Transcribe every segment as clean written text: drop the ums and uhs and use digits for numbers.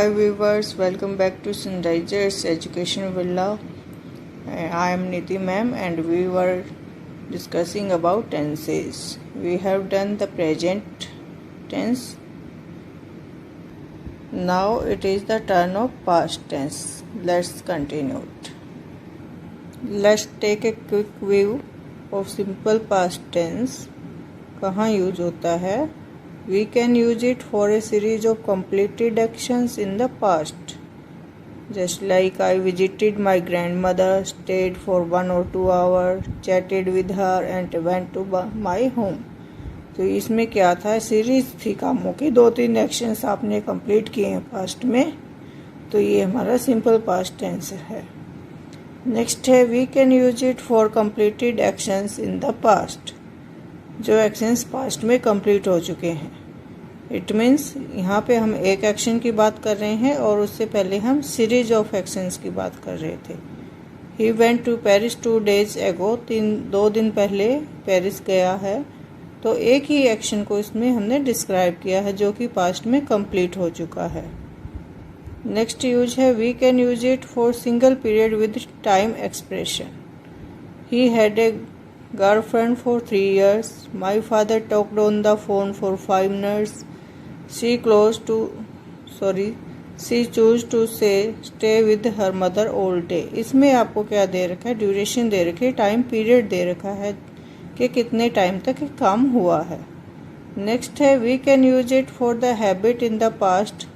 Hi viewers, welcome back to Sunrisers Education Villa. I am Niti ma'am and we were discussing about tenses. We have done the present tense. Now it is the turn of past tense. Let's continue it. Let's take a quick view of simple past tense. कहाँ use होता है? We can use it for a series of completed actions in the past. Just like I visited my grandmother, stayed for 1 or 2 hours, chatted with her and went to my home. तो इसमें क्या था, series थी कामों की, 2-3 actions आपने complete किए हैं पास्ट में, तो ये हमारा सिंपल पास्ट टेंस है. नेक्स्ट है we can use it for completed actions in the past. जो एक्शंस पास्ट में कंप्लीट हो चुके हैं. इट मीन्स यहाँ पे हम एक एक्शन की बात कर रहे हैं और उससे पहले हम सीरीज ऑफ एक्शंस की बात कर रहे थे. He went to Paris 2 days ago. 2 दिन पहले पेरिस गया है. तो एक ही एक्शन को इसमें हमने डिस्क्राइब किया है जो कि पास्ट में कंप्लीट हो चुका है. नेक्स्ट यूज है we can use it for single period with time expression. He had a girlfriend for 3 years. My father talked on the phone for 5 minutes. She chose to stay with her mother all day. इसमें आपको क्या दे रखा है, duration दे रखी है, time period दे रखा है कि कितने टाइम तक काम हुआ है. नेक्स्ट है we can use it for the habit in the past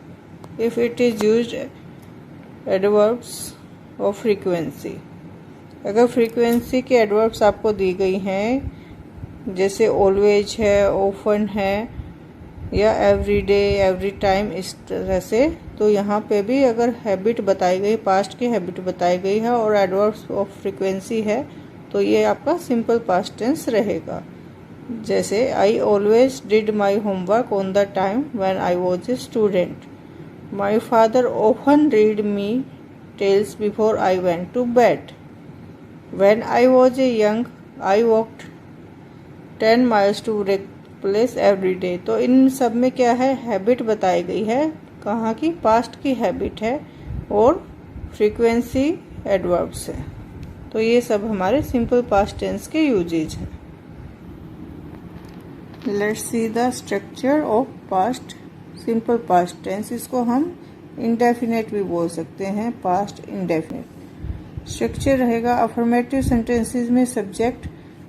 if it is use adverbs of frequency. अगर फ्रीक्वेंसी के एडवर्ब्स आपको दी गई हैं, जैसे ऑलवेज है, ऑफन है या एवरी डे, एवरी टाइम, इस तरह से, तो यहाँ पे भी अगर हैबिट बताई गई, पास्ट की हैबिट बताई गई है और एडवर्ब्स ऑफ फ्रीक्वेंसी है, तो ये आपका सिंपल पास्ट टेंस रहेगा. जैसे I always did my homework on the time when I was a student. My father often read me tales before I went to bed. When I was a young I walked 10 miles to place every day. तो इन सब में क्या है, habit बताई गई है, कहाँ की, पास्ट की हैबिट है और फ्रीक्वेंसी एडवर्ब्स है. तो ये सब हमारे सिंपल पास्ट टेंस के यूजेज हैं. Let's see the structure of past simple past tense. इसको हम इंडेफिनेट भी बोल सकते हैं, पास्ट इंडेफिनेट. स्ट्रक्चर रहेगा अफर्मेटिव सेंटेंसेस में subject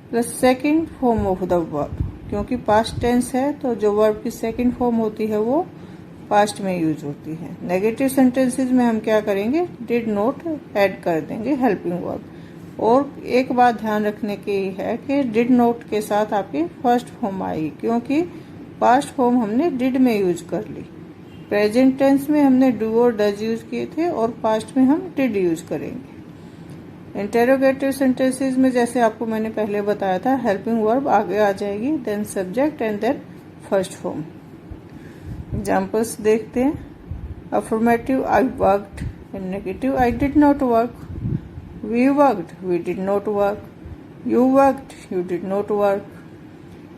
plus second form of the verb. क्योंकि पास्ट टेंस है तो जो वर्ब की सेकंड फॉर्म होती है वो पास्ट में यूज होती है. नेगेटिव सेंटेंसेस में हम क्या करेंगे, डिड नॉट ऐड कर देंगे हेल्पिंग वर्ब. और एक बात ध्यान रखने की है कि डिड नॉट के साथ आपकी फर्स्ट फॉर्म आएगी, क्योंकि पास्ट फॉर्म हमने डिड में यूज कर ली. प्रेजेंट टेंस में हमने डू और डज यूज किए थे और पास्ट में हम डिड यूज करेंगे. इंटेरोगेटिव सेंटेंसेस में जैसे आपको मैंने पहले बताया था, हेल्पिंग वर्ब आगे आ जाएगी, then subject and then first form. Examples देखते हैं. Affirmative I worked and negative I did not work. We worked, we did not work. You worked, you did not work.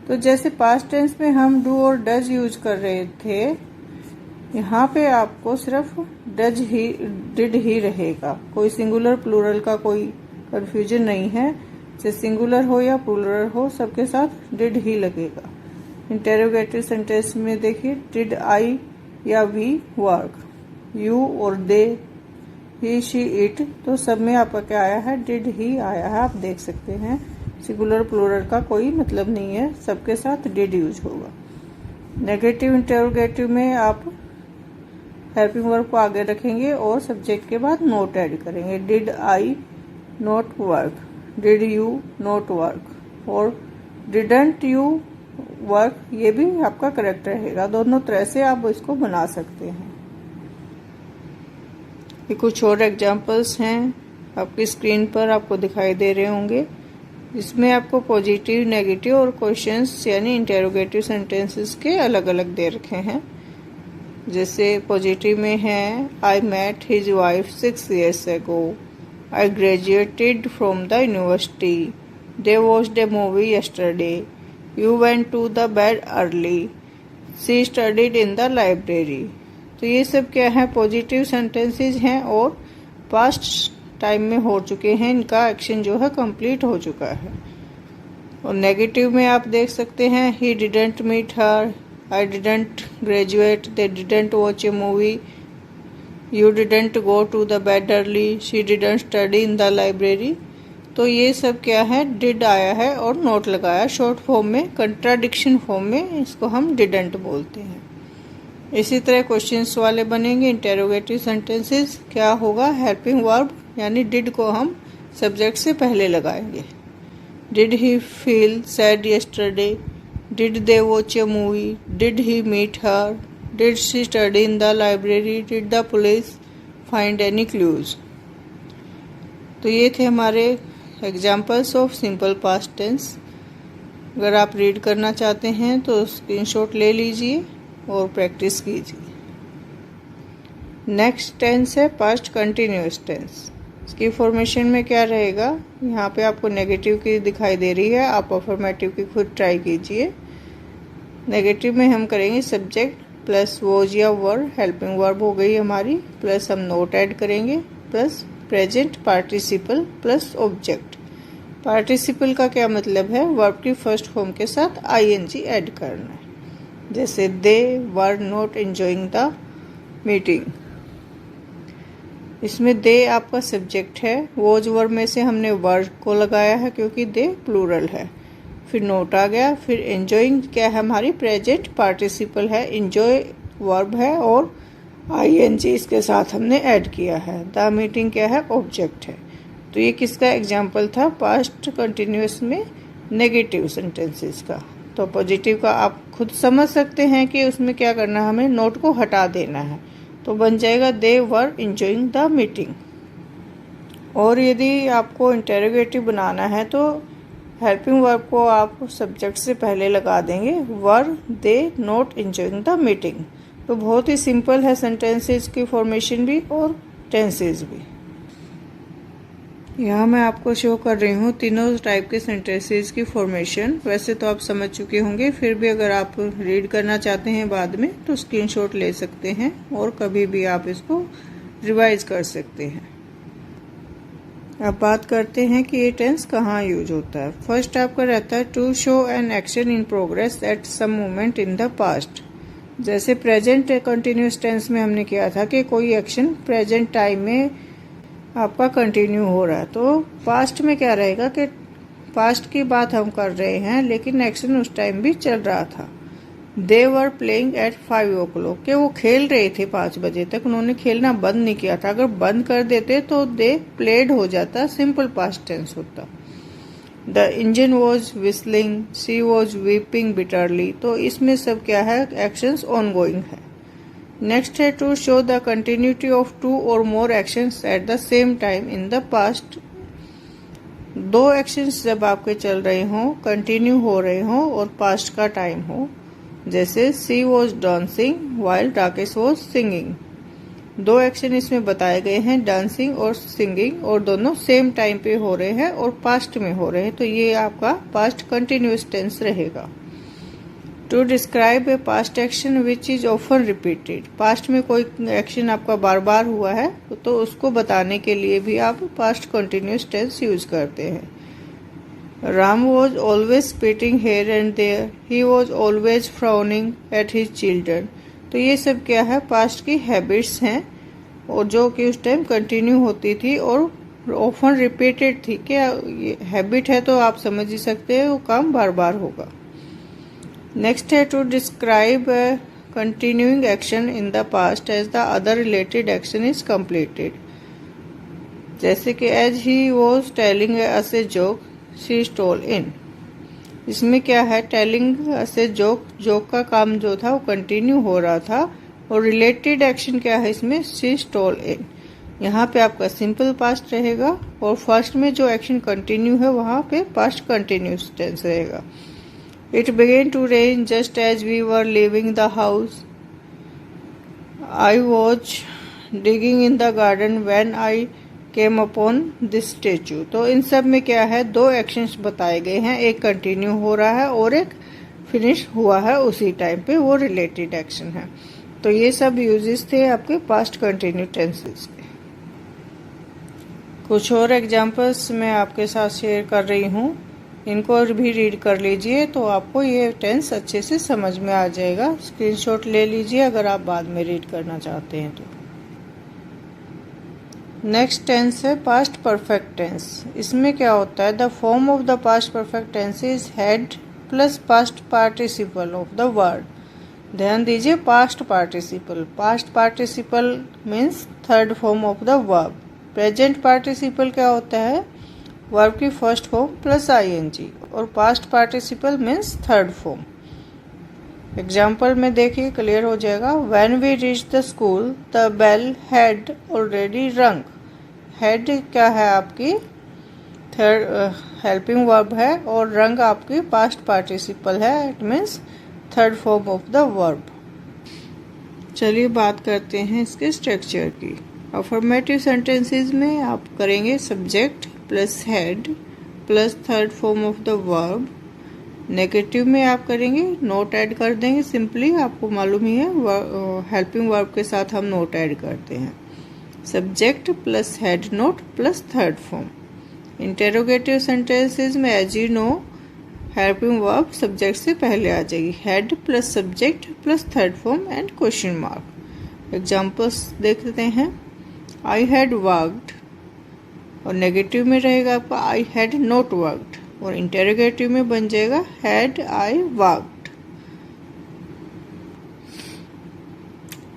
तो जैसे पास्ट टेंस में हम do और does use कर रहे थे, यहाँ पे आपको सिर्फ डज ही, डिड ही रहेगा. कोई सिंगुलर प्लूरल का कोई कंफ्यूजन नहीं है. चाहे सिंगुलर हो या प्लूरल हो, सबके साथ डिड ही लगेगा. इंटेरोगेटिव सेंटेंस में देखिए, डिड आई या वी वर्क, यू और दे, ही शी इट, तो सब में आपका क्या आया है, डिड ही आया है. आप देख सकते हैं सिंगुलर प्लूरल का कोई मतलब नहीं है, सबके साथ डिड यूज होगा. नेगेटिव इंटेरोगेटिव में आप हेल्पिंग वर्ब को आगे रखेंगे और सब्जेक्ट के बाद नोट ऐड करेंगे. Did I not work, did you not work और डिडंट यू वर्क, ये भी आपका करेक्ट रहेगा. दोनों तरह से आप इसको बना सकते हैं. ये कुछ और एग्जांपल्स हैं आपकी स्क्रीन पर आपको दिखाई दे रहे होंगे. इसमें आपको पॉजिटिव, नेगेटिव और क्वेश्चंस यानी इंटेरोगेटिव सेंटेंसेस के अलग अलग दे रखे हैं. जैसे पॉजिटिव में है, I met his wife 6 years ago. I graduated from the university. They watched a movie yesterday. You went to the bed early. She studied in the library. तो ये सब क्या है, पॉजिटिव सेंटेंसेस हैं और पास्ट टाइम में हो चुके हैं, इनका एक्शन जो है कंप्लीट हो चुका है। और नेगेटिव में आप देख सकते हैं, he didn't meet her, I didn't graduate, they didn't watch a movie, you didn't go to the bed early, she didn't study in the library. तो ये सब क्या है, डिड आया है और नोट लगाया शॉर्ट फॉर्म में, कंट्राडिक्शन फॉर्म में, इसको हम डिडंट बोलते हैं। इसी तरह क्वेश्चंस वाले बनेंगे इंटेरोगेटिव सेंटेंसेस। क्या होगा, हेल्पिंग वर्ब यानी डिड को हम सब्जेक्ट से पहले लगाएंगे। Did he feel sad yesterday, did they watch a movie, did he meet her, did she study in the library, did the police find any clues. तो ये थे हमारे examples of simple past tense. अगर आप read करना चाहते हैं तो स्क्रीनशॉट ले लीजिए और प्रैक्टिस कीजिए। नेक्स्ट टेंस है पास्ट कंटिन्यूअस टेंस। इसकी फॉर्मेशन में क्या रहेगा, यहाँ पे आपको नेगेटिव की दिखाई दे रही है, आप अफर्मेटिव की खुद ट्राई कीजिए। नेगेटिव में हम करेंगे सब्जेक्ट प्लस वॉज या वर, हेल्पिंग वर्ब हो गई हमारी, प्लस हम नोट ऐड करेंगे, plus present participle plus object. Participle का क्या मतलब है, वर्ब की फर्स्ट फॉर्म के साथ आईएनजी ऐड करना है। जैसे they were not enjoying the meeting, इसमें दे आपका सब्जेक्ट है, वॉज वर्ब में से हमने वर को लगाया है क्योंकि दे प्लूरल है, फिर नोट आ गया, फिर एंजॉइंग क्या है हमारी प्रेजेंट पार्टिसिपल है, एंजॉय वर्ब है और आईएनजी इसके साथ हमने ऐड किया है। द मीटिंग क्या है, ऑब्जेक्ट है। तो ये किसका एग्जाम्पल था, पास्ट कंटिन्यूअस में नेगेटिव सेंटेंसेस का। तो पॉजिटिव का आप खुद समझ सकते हैं कि उसमें क्या करना है, हमें नोट को हटा देना है, तो बन जाएगा दे वर एंजॉइंग द मीटिंग। और यदि आपको इंटेरोगेटिव बनाना है तो हेल्पिंग वर्ब को आप सब्जेक्ट से पहले लगा देंगे, were they not enjoying the meeting. तो बहुत ही सिंपल है सेंटेंसेस की फॉर्मेशन भी और टेंसेस भी। यहाँ मैं आपको शो कर रही हूँ तीनों टाइप के सेंटेंसेस की फॉर्मेशन। वैसे तो आप समझ चुके होंगे, फिर भी अगर आप रीड करना चाहते हैं बाद में तो स्क्रीनशॉट ले सकते हैं और कभी भी आप इसको रिवाइज कर सकते हैं। अब बात करते हैं कि ये टेंस कहाँ यूज होता है। फर्स्ट आपका रहता है to show an action in progress at some moment in the past. जैसे प्रेजेंट कंटिन्यूस टेंस में हमने किया था कि कोई एक्शन प्रेजेंट टाइम में आपका कंटिन्यू हो रहा है, तो पास्ट में क्या रहेगा कि पास्ट की बात हम कर रहे हैं लेकिन एक्शन उस टाइम भी चल रहा था। दे वर प्लेइंग एट 5 o'clock, कि वो खेल रहे थे 5 बजे तक, उन्होंने खेलना बंद नहीं किया था। अगर बंद कर देते तो दे प्लेड हो जाता, सिंपल पास्ट टेंस होता। The engine was whistling, she was weeping bitterly. तो इसमें सब क्या है, एक्शंस ऑनगोइंग है। नेक्स्ट है to show the continuity of 2 or more actions at the same time in the past. 2 actions जब आपके चल रहे हों, कंटिन्यू हो रहे हों और पास्ट का टाइम हो, जैसे she was dancing while Rakesh was singing. 2 action इसमें बताए गए हैं, डांसिंग और सिंगिंग, और दोनों सेम टाइम पे हो रहे हैं और पास्ट में हो रहे हैं, तो ये आपका पास्ट कंटिन्यूअस टेंस रहेगा। To describe a past action which is often repeated, past में कोई एक्शन आपका बार बार हुआ है तो उसको बताने के लिए भी आप पास्ट कंटिन्यूअस टेंस यूज करते हैं। Ram was always spitting here and there, he was always frowning at his children. तो ये सब क्या है, पास्ट की हैबिट्स हैं और जो कि उस टाइम कंटिन्यू होती थी और ऑफन रिपीटेड थी। क्या ये हैबिट है तो आप समझ ही सकते हैं वो काम बार बार होगा। नेक्स्ट है to describe continuing action in the past as the other related action is completed. जैसे कि as he was telling us a joke she stole in. इसमें क्या है, telling us a joke, joke का काम जो था वो कंटिन्यू हो रहा था और रिलेटेड एक्शन क्या है इसमें, शी स्टोल इन। यहाँ पे आपका सिंपल पास्ट रहेगा और फर्स्ट में जो एक्शन कंटिन्यू है वहाँ पे पास्ट कंटिन्यूस टेंस रहेगा। It began to rain just as we were leaving the house. I was digging in the garden when I came upon this statue. तो इन सब में क्या है, 2 एक्शंस बताए गए हैं, एक कंटिन्यू हो रहा है और एक फिनिश हुआ है उसी टाइम पे, वो रिलेटेड एक्शन है। तो ये सब यूजेस थे आपके पास्ट कंटिन्यू टेंसेस के। कुछ और एग्जांपल्स मैं आपके साथ शेयर कर रही हूँ, इनको भी रीड कर लीजिए तो आपको ये टेंस अच्छे से समझ में आ जाएगा। स्क्रीनशॉट ले लीजिए अगर आप बाद में रीड करना चाहते हैं तो। नेक्स्ट टेंस है पास्ट परफेक्ट टेंस। इसमें क्या होता है, the form of the past perfect tense is had plus past participle of the word. ध्यान दीजिए, past participle means third form of the verb. Present participle क्या होता है, वर्ब की फर्स्ट फॉर्म प्लस आईएनजी, और past participle means third form. Example में देखिए clear हो जाएगा। When we reach the school the bell had already रंग। हैड क्या है आपकी थर्ड हेल्पिंग वर्ब है, और रंग आपकी पास्ट पार्टिसिपल है, it means third form of the verb. चलिए बात करते हैं इसके स्ट्रक्चर की। अफर्मेटिव सेंटेंसेस में आप करेंगे subject plus head plus third form of the verb. Negative में आप करेंगे नोट ऐड कर देंगे, सिंपली आपको मालूम ही है हेल्पिंग वर्ब के साथ हम नोट ऐड करते हैं। Subject plus had not plus third form. Interrogative sentences में as you know helping verb subject से पहले आ जाएगी। Had plus subject plus third form and question mark. Examples देख लेते हैं। आई हैड वर्कड, और नेगेटिव में रहेगा आपका आई हैड नॉट वर्कड, और इंटेरोगेटिव में बन जाएगा had I worked.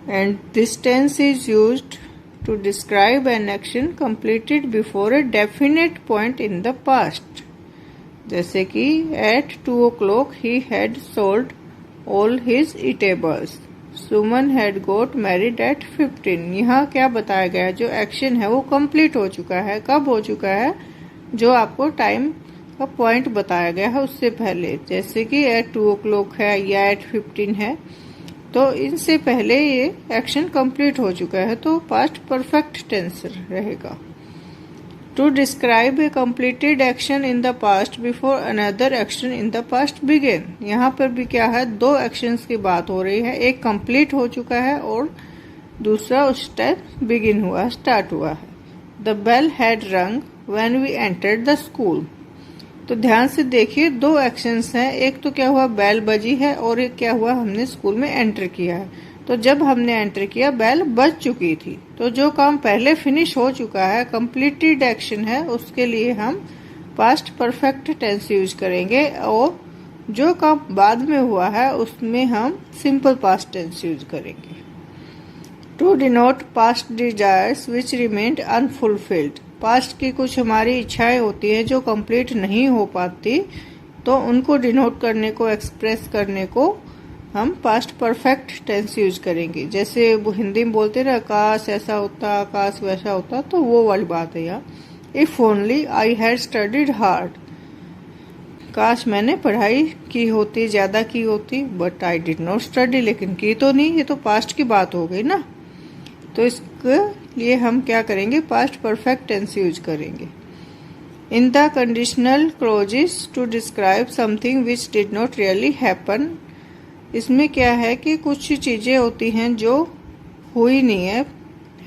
And this tense is used to describe an action completed before a definite point in the past। जैसे कि at 2 o'clock he had sold all his eatables। Suman had got married at 15। यहाँ क्या बताया गया है, जो action है वो कंप्लीट हो चुका है। कब हो चुका है, जो आपको टाइम का पॉइंट बताया गया है उससे पहले। जैसे कि at 2 o'clock है या at 15 है, तो इनसे पहले ये एक्शन कंप्लीट हो चुका है, तो पास्ट परफेक्ट टेंस रहेगा। To describe a completed action in the past before another action in the past began. यहाँ पर भी क्या है, दो एक्शंस की बात हो रही है, एक कंप्लीट हो चुका है और दूसरा उस टाइम बिगिन हुआ, स्टार्ट हुआ है। The bell had rung when we entered the school. तो ध्यान से देखिए, दो एक्शंस हैं, एक तो क्या हुआ बेल बजी है, और एक क्या हुआ हमने स्कूल में एंटर किया है। तो जब हमने एंटर किया बेल बज चुकी थी, तो जो काम पहले फिनिश हो चुका है, कंप्लीटेड एक्शन है, उसके लिए हम पास्ट परफेक्ट टेंस यूज करेंगे, और जो काम बाद में हुआ है उसमें हम सिंपल पास्ट टेंस यूज करेंगे। To denote past desires which remained unfulfilled. Past की कुछ हमारी इच्छाएं होती हैं जो कंप्लीट नहीं हो पाती, तो उनको डिनोट करने को, एक्सप्रेस करने को हम पास्ट परफेक्ट टेंस यूज करेंगे। जैसे वो हिंदी में बोलते ना, काश ऐसा होता, काश वैसा होता, तो वो वाली बात है यहाँ। If only I had studied hard. काश मैंने पढ़ाई की होती, ज्यादा की होती, but I did not study. लेकिन की तो नहीं, ये तो पास्ट की बात हो गई ना। तो इसके लिए हम क्या करेंगे, पास्ट परफेक्ट टेंस यूज करेंगे। In the conditional clauses to describe something which did not really happen. इसमें क्या है कि कुछ चीजें होती हैं जो हुई नहीं है,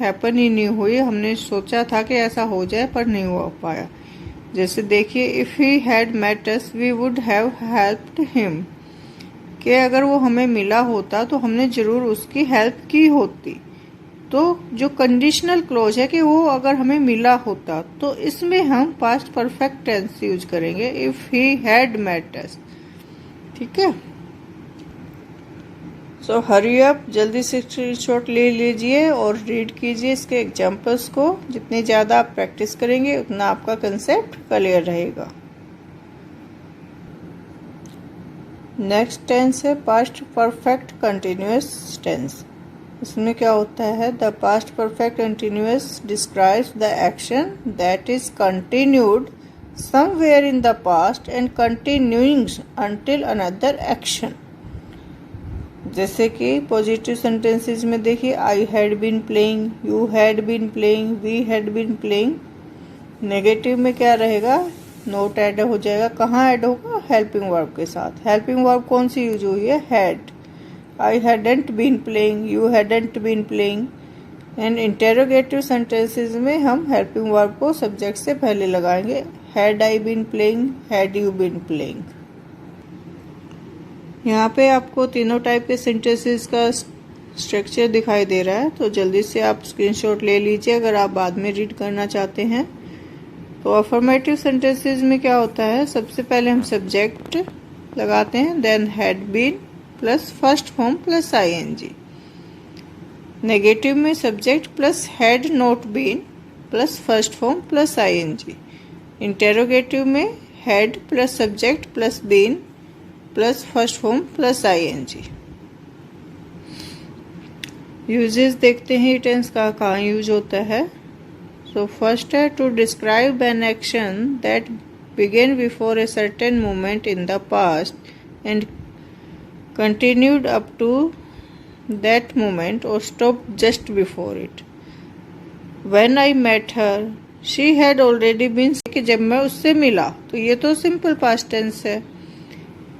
हैपन ही नहीं हुई, हमने सोचा था कि ऐसा हो जाए पर नहीं हो पाया। जैसे देखिए, if he had met us we would have helped him. कि अगर वो हमें मिला होता तो हमने जरूर उसकी हेल्प की होती। तो जो कंडीशनल क्लोज है कि वो अगर हमें मिला होता, तो इसमें हम पास्ट परफेक्ट टेंस यूज करेंगे, इफ ही हैड मेट अस। ठीक है, सो हरी अप, जल्दी से स्क्रीनशॉट ले लीजिए और रीड कीजिए इसके एग्जांपल्स को। जितनी ज्यादा आप प्रैक्टिस करेंगे उतना आपका कंसेप्ट क्लियर रहेगा। नेक्स्ट टेंस है पास्ट परफेक्ट कंटिन्यूअस टेंस। इसमें क्या होता है, the past perfect continuous describes the action that is continued somewhere in the past and continuing until another action. जैसे कि पॉजिटिव सेंटेंसेस में देखिए, I had been playing, you had been playing, we had been playing. Negative में क्या रहेगा, note add हो जाएगा। कहाँ ऐड होगा, हेल्पिंग वर्ब के साथ। हेल्पिंग वर्ब कौन सी यूज हुई है, had. I hadn't been playing, you hadn't been playing। And interrogative sentences में हम हेल्पिंग वर्ब को सब्जेक्ट से पहले लगाएंगे। Had I been playing, had you been playing. यहाँ पे आपको तीनों टाइप के सेंटेंसेस का स्ट्रक्चर दिखाई दे रहा है, तो जल्दी से आप स्क्रीनशॉट ले लीजिए अगर आप बाद में रीड करना चाहते हैं। तो अफर्मेटिव सेंटेंसेस में क्या होता है, सबसे पहले हम सब्जेक्ट लगाते हैं, then had been plus first form plus I N G. Negative में subject plus had not been plus first form plus I N G. Interrogative में had plus subject plus been plus first form plus I N G. Uses देखते हैं tense का कहाँ use होता है। So first है to describe an action that began before a certain moment in the past and continued up to that moment or stopped just before it। When I met her she had already been कि जब मैं उससे मिला, तो ये तो simple past tense है।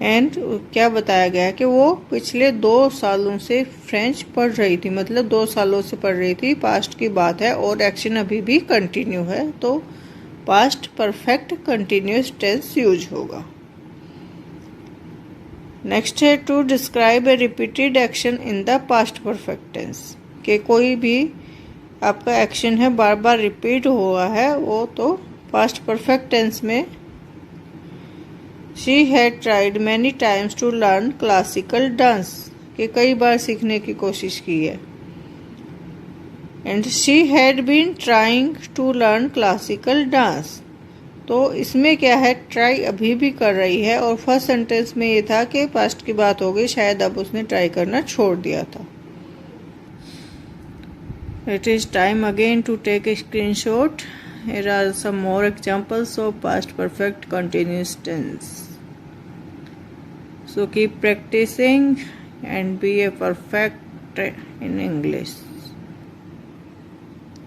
And क्या बताया गया है कि वो पिछले 2 सालों से फ्रेंच पढ़ रही थी, मतलब 2 सालों से पढ़ रही थी, पास्ट की बात है और एक्शन अभी भी कंटिन्यू है, तो past perfect continuous tense use होगा। नेक्स्ट है to describe a repeated action in the past perfect tense, कि कोई भी आपका एक्शन है बार बार रिपीट हुआ है, वो तो पास्ट परफेक्ट टेंस में she had tried many times to learn classical dance, कि कई बार सीखने की कोशिश की है। And she had been trying to learn classical dance, तो इसमें क्या है, ट्राई अभी भी कर रही है, और फर्स्ट सेंटेंस में ये था कि पास्ट की बात हो गई, शायद अब उसने ट्राई करना छोड़ दिया था। It is time again to take a screenshot. Here are some more examples of past perfect continuous tense. So keep practising and be a perfect in English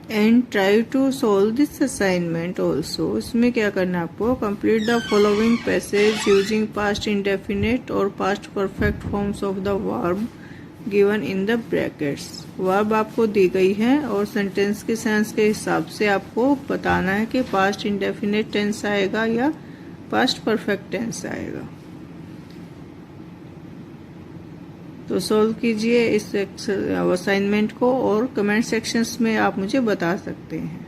and try to solve this assignment also. इसमें क्या करना है आपको, complete the following passage using past indefinite और past perfect forms of the verb given in the brackets. Verb आपको दी गई है और सेंटेंस के सेंस के हिसाब से आपको बताना है कि पास्ट इंडेफिनिट टेंस आएगा या पास्ट परफेक्ट टेंस आएगा। तो सॉल्व कीजिए इस असाइनमेंट को और कमेंट सेक्शंस में आप मुझे बता सकते हैं।